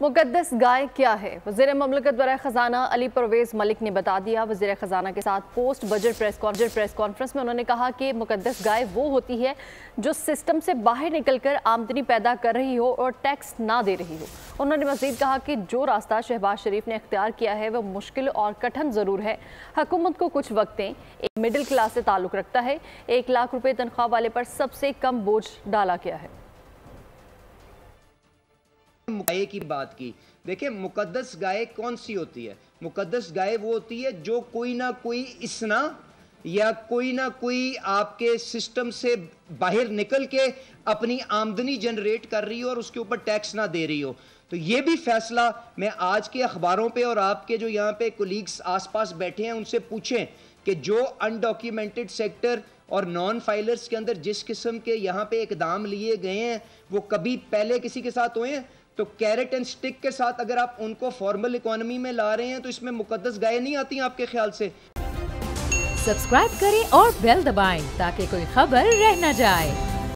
मुकद्दस गाय क्या है? वज़ीर ममलकत बराए ख़जाना अली परवेज़ मलिक ने बता दिया। वज़ीर ख़जाना के साथ पोस्ट बजट प्रेस कॉन्फ्रेंस में उन्होंने कहा कि मुकद्दस गाय वो होती है जो सिस्टम से बाहर निकलकर आमदनी पैदा कर रही हो और टैक्स ना दे रही हो। उन्होंने मज़ीद कहा कि जो रास्ता शहबाज शरीफ ने इख्तियार किया है वह मुश्किल और कठिन ज़रूर है। हुकूमत को कुछ वक्त दें। एक मिडिल क्लास से ताल्लुक़ रखता है। 1 लाख रुपये तनख्वाह वाले पर सबसे कम बोझ डाला गया है। गाय की बात की, देखिए मुकद्दस गाय कौन सी होती है? मुकद्दस गाय वो होती है जो कोई ना कोई इसना या कोई ना कोई आपके सिस्टम से बाहर निकल के अपनी आमदनी जनरेट कर रही हो और उसके ऊपर टैक्स ना दे रही हो। तो ये भी फैसला मैं आज के अखबारों पे और आपके जो यहाँ पे कोलीग्स आसपास बैठे हैं उनसे पूछें कि जो अनडॉक्यूमेंटेड सेक्टर और नॉन फाइलर्स के अंदर जिस किस्म के यहाँ पे इकदाम लिए गए हैं वो कभी पहले किसी के साथ हुए हैं? तो कैरेट एंड स्टिक के साथ अगर आप उनको फॉर्मल इकोनॉमी में ला रहे हैं तो इसमें मुकद्दस गाय नहीं आती आपके ख्याल से? सब्सक्राइब करें और बेल दबाएं ताकि कोई खबर रह न जाए।